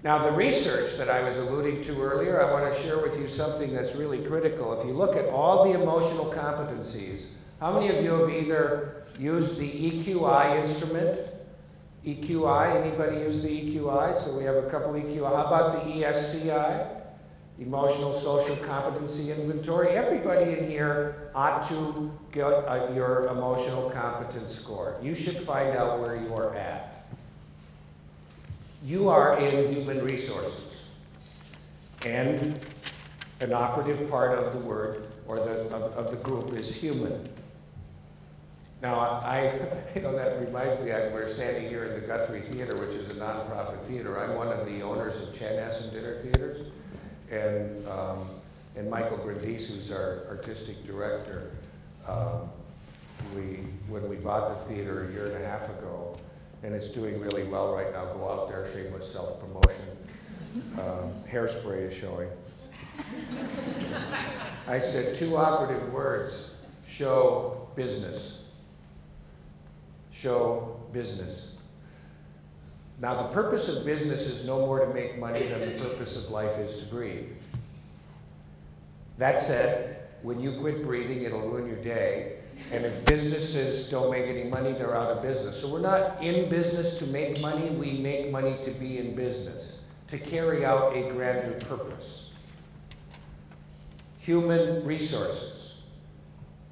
Now, the research that I was alluding to earlier, I want to share with you something that's really critical. If you look at all the emotional competencies, how many of you have either used the EQI instrument? EQI, anybody use the EQI? So we have a couple EQI. How about the ESCI? Emotional Social Competency Inventory. Everybody in here ought to get your emotional competence score. You should find out where you are at. You are in human resources, and an operative part of the word or of the group is human. Now, that reminds me, we're standing here in the Guthrie Theater, which is a nonprofit theater. I'm one of the owners of Chanhassen Dinner Theaters, and Michael Brindisi, who's our artistic director. When we bought the theater a year and a half ago, and it's doing really well right now. Go out there, shameless self-promotion. Hairspray is showing. I said 2 operative words: show business. Show business. Now, the purpose of business is no more to make money than the purpose of life is to breathe. That said, when you quit breathing, it'll ruin your day. And if businesses don't make any money, they're out of business. So we're not in business to make money, we make money to be in business, to carry out a grander purpose. Human resources.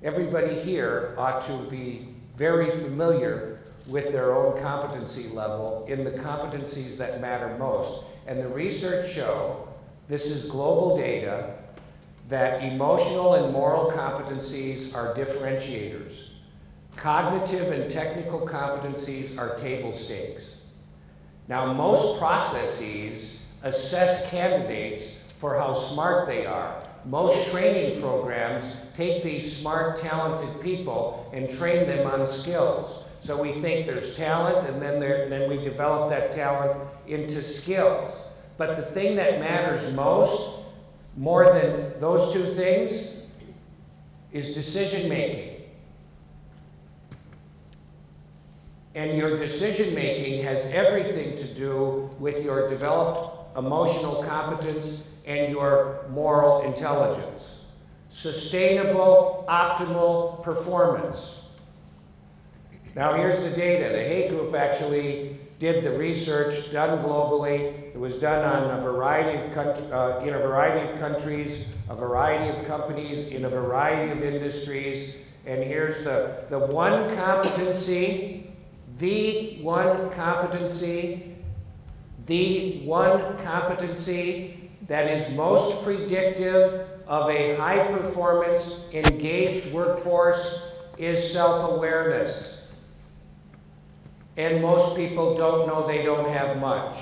Everybody here ought to be very familiar with their own competency level in the competencies that matter most. And the research show, this is global data, that emotional and moral competencies are differentiators. Cognitive and technical competencies are table stakes. Now, most processes assess candidates for how smart they are. Most training programs take these smart, talented people and train them on skills. So we think there's talent, and then we develop that talent into skills. But the thing that matters most, more than those 2 things, is decision-making. And your decision-making has everything to do with your developed emotional competence and your moral intelligence. Sustainable, optimal performance. Now here's the data. The Hay Group actually did the research done globally. It was done on a variety of in a variety of countries, a variety of companies, in a variety of industries. And here's the one competency, the one competency that is most predictive of a high-performance, engaged workforce is self-awareness. And most people don't know they don't have much.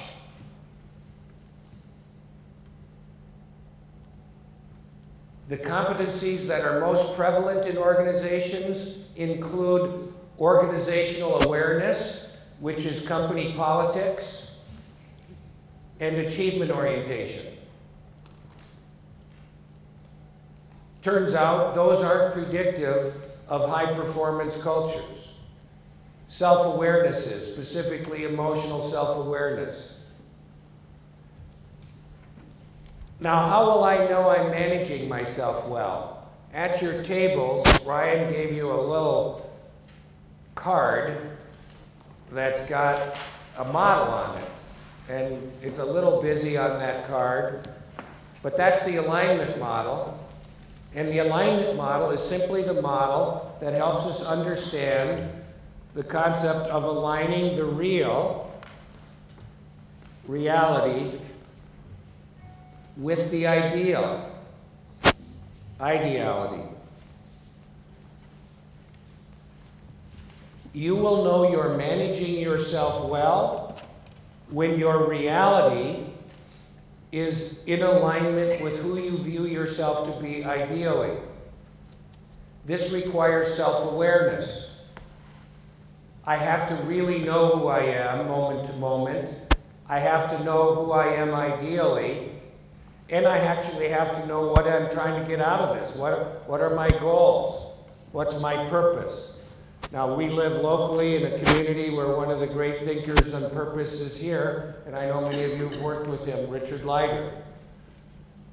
The competencies that are most prevalent in organizations include organizational awareness, which is company politics, and achievement orientation. Turns out those aren't predictive of high-performance cultures. Self-awareness is, specifically emotional self-awareness. Now, how will I know I'm managing myself well? At your tables, Ryan gave you a little card that's got a model on it. And it's a little busy on that card, but that's the alignment model. And the alignment model is simply the model that helps us understand the concept of aligning the reality, with the ideality. You will know you're managing yourself well when your reality is in alignment with who you view yourself to be ideally. This requires self-awareness. I have to really know who I am moment to moment. I have to know who I am ideally. And I actually have to know what I'm trying to get out of this. What are my goals? What's my purpose? Now, we live locally in a community where one of the great thinkers on purpose is here, and I know many of you have worked with him, Richard Leider.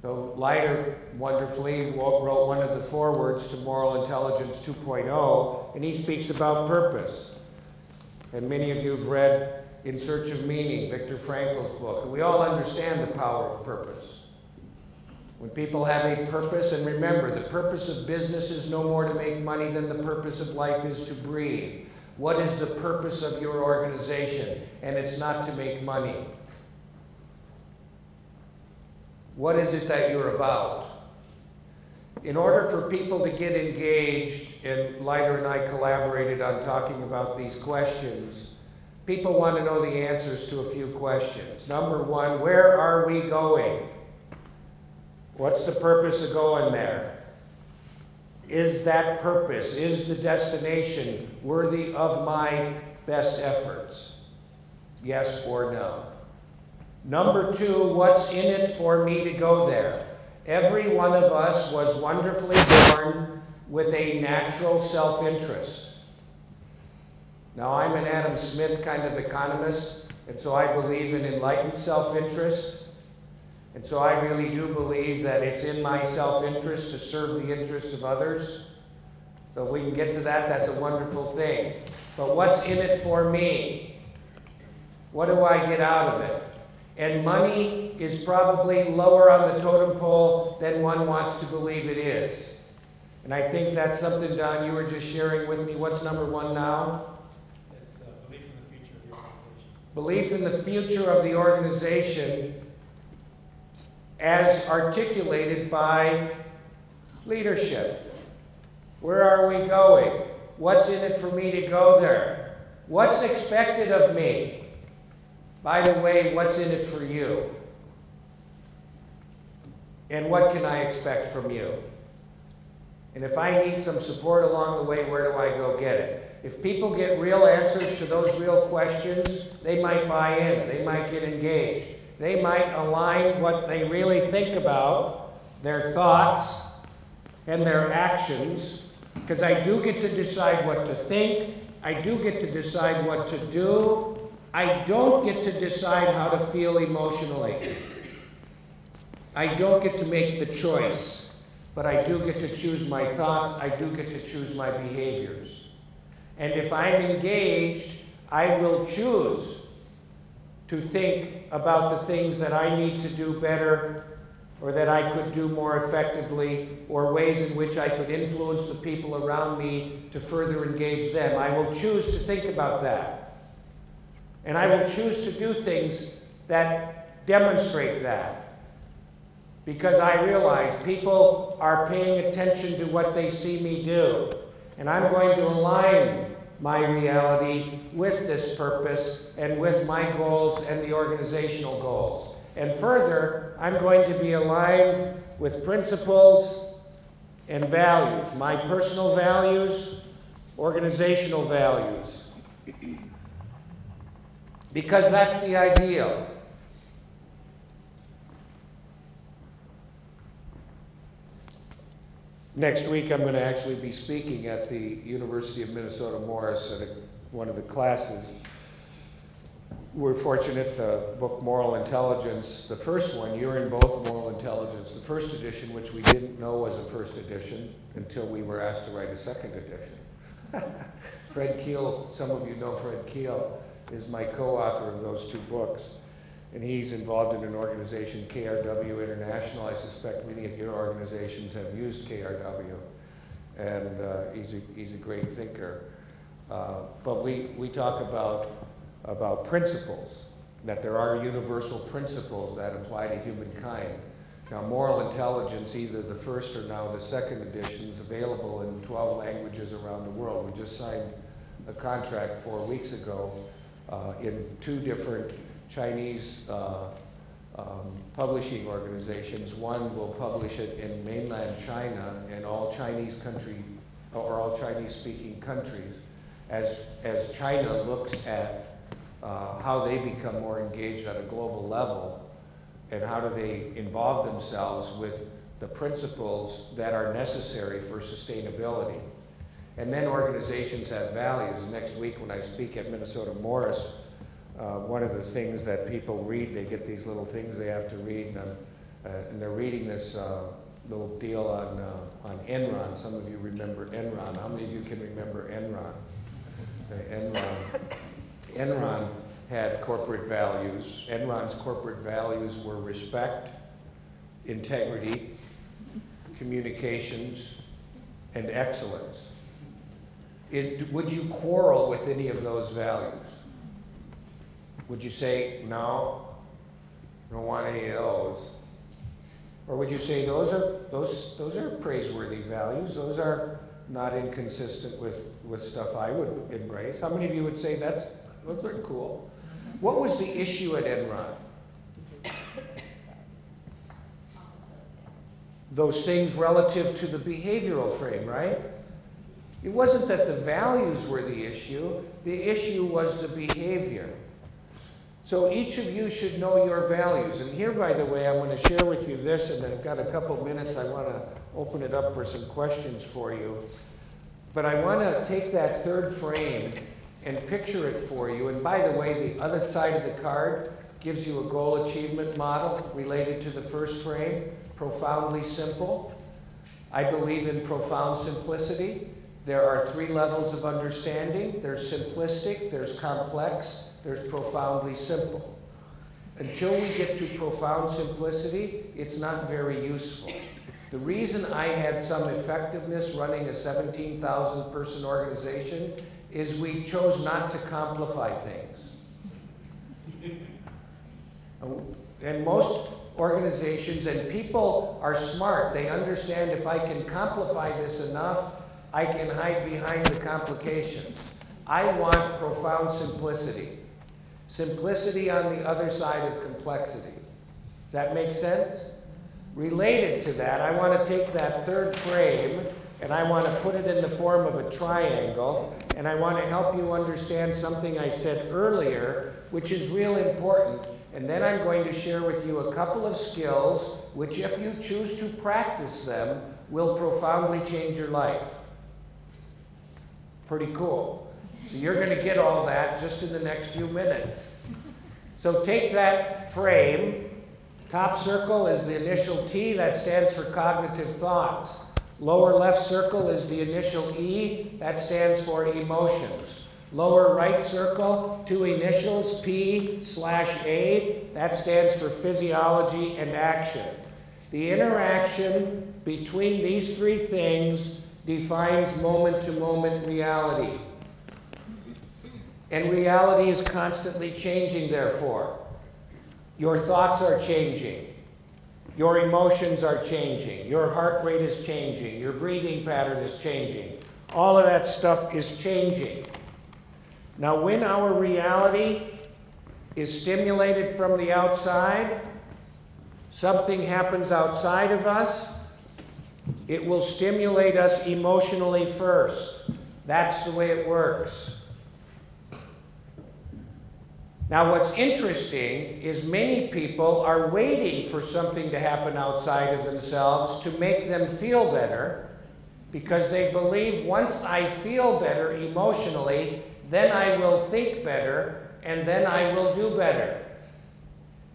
So Leider wonderfully wrote one of the forewords to Moral Intelligence 2.0, and he speaks about purpose. And many of you have read In Search of Meaning, Viktor Frankl's book. And we all understand the power of purpose. When people have a purpose, and remember, the purpose of business is no more to make money than the purpose of life is to breathe. What is the purpose of your organization? And it's not to make money. What is it that you're about? In order for people to get engaged, and Leider and I collaborated on talking about these questions, people want to know the answers to a few questions. Number one, where are we going? What's the purpose of going there? Is that purpose, is the destination worthy of my best efforts? Yes or no? Number two, what's in it for me to go there? Every one of us was wonderfully born with a natural self-interest. Now, I'm an Adam Smith kind of economist, and so I believe in enlightened self-interest. And so I really do believe that it's in my self-interest to serve the interests of others. So if we can get to that, that's a wonderful thing. But what's in it for me? What do I get out of it? And money is probably lower on the totem pole than one wants to believe it is. And I think that's something, Don, you were just sharing with me. What's number one now? It's belief in the future of the organization. Belief in the future of the organization as articulated by leadership. Where are we going? What's in it for me to go there? What's expected of me? By the way, what's in it for you? And what can I expect from you? And if I need some support along the way, where do I go get it? If people get real answers to those real questions, they might buy in, they might get engaged. They might align what they really think about, their thoughts and their actions, because I do get to decide what to think, I do get to decide what to do, I don't get to decide how to feel emotionally. I don't get to make the choice, but I do get to choose my thoughts, I do get to choose my behaviors. And if I'm engaged, I will choose to think about the things that I need to do better, or that I could do more effectively, or ways in which I could influence the people around me to further engage them. I will choose to think about that. And I will choose to do things that demonstrate that. Because I realize people are paying attention to what they see me do. And I'm going to align my reality with this purpose and with my goals and the organizational goals. And further, I'm going to be aligned with principles and values, my personal values, organizational values. Because that's the ideal. Next week, I'm going to actually be speaking at the University of Minnesota Morris at one of the classes. We're fortunate, the book Moral Intelligence, the first one, you're in both Moral Intelligence, the first edition, which we didn't know was a first edition until we were asked to write a second edition. Fred Keel, some of you know Fred Keel, is my co-author of those two books. And he's involved in an organization, KRW International. I suspect many of your organizations have used KRW. And he's a great thinker. But we talk about principles, that there are universal principles that apply to humankind. Now, Moral Intelligence, either the first or now the second edition, is available in 12 languages around the world. We just signed a contract 4 weeks ago in 2 different Chinese publishing organizations. One will publish it in mainland China and all Chinese-speaking countries, as China looks at how they become more engaged at a global level, and how do they involve themselves with the principles that are necessary for sustainability. And then organizations have values. Next week when I speak at Minnesota Morris, one of the things that people read, they get these little things they have to read, and they're reading this little deal on Enron. Some of you remember Enron. How many of you can remember Enron? Enron had corporate values. Enron's corporate values were respect, integrity, communications, and excellence. Would you quarrel with any of those values? Would you say, no, I don't want any of those? Or would you say those are praiseworthy values? Those are not inconsistent with stuff I would embrace. How many of you would say those are cool? What was the issue at Enron? Those things relative to the behavioral frame, right? It wasn't that the values were the issue was the behavior. So each of you should know your values. And here, by the way, I'm going to share with you this, and I've got a couple minutes. I want to open it up for some questions for you. But I want to take that third frame and picture it for you. And by the way, the other side of the card gives you a goal achievement model related to the first frame, profoundly simple. I believe in profound simplicity. There are 3 levels of understanding. There's simplistic, there's complex, there's profoundly simple. Until we get to profound simplicity, it's not very useful. The reason I had some effectiveness running a 17,000 person organization is we chose not to complicate things. And most organizations, and people are smart, they understand if I can complicate this enough, I can hide behind the complications. I want profound simplicity. Simplicity on the other side of complexity. Does that make sense? Related to that, I want to take that third frame and I want to put it in the form of a triangle, and I want to help you understand something I said earlier, which is real important. And then I'm going to share with you a couple of skills which, if you choose to practice them, will profoundly change your life. Pretty cool. So you're going to get all that just in the next few minutes. So take that frame. Top circle is the initial T. That stands for cognitive thoughts. Lower left circle is the initial E. That stands for emotions. Lower right circle, 2 initials, P/A. That stands for physiology and action. The interaction between these 3 things defines moment-to-moment reality. And reality is constantly changing, therefore. Your thoughts are changing. Your emotions are changing. Your heart rate is changing. Your breathing pattern is changing. All of that stuff is changing. Now, when our reality is stimulated from the outside, something happens outside of us, it will stimulate us emotionally first. That's the way it works. Now, what's interesting is many people are waiting for something to happen outside of themselves to make them feel better, because they believe once I feel better emotionally, then I will think better, and then I will do better.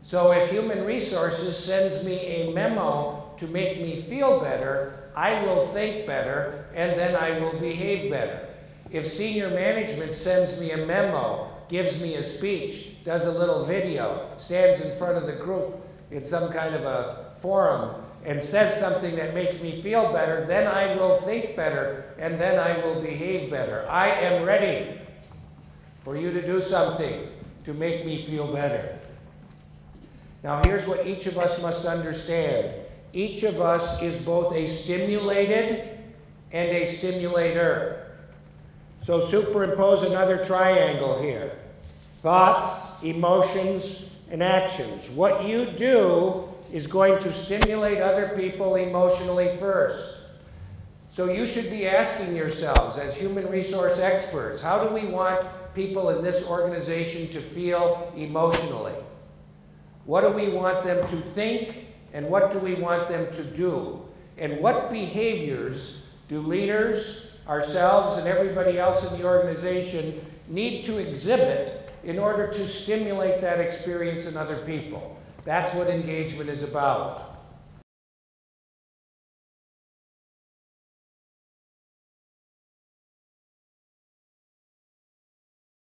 So if Human Resources sends me a memo to make me feel better, I will think better, and then I will behave better. If senior management sends me a memo, gives me a speech, does a little video, stands in front of the group in some kind of a forum, and says something that makes me feel better, then I will think better, and then I will behave better. I am ready for you to do something to make me feel better. Now, here's what each of us must understand. Each of us is both a stimulated and a stimulator. So superimpose another triangle here. Thoughts, emotions, and actions. What you do is going to stimulate other people emotionally first. So you should be asking yourselves, as human resource experts, how do we want people in this organization to feel emotionally? What do we want them to think, and what do we want them to do? And what behaviors do leaders ourselves and everybody else in the organization need to exhibit in order to stimulate that experience in other people. That's what engagement is about.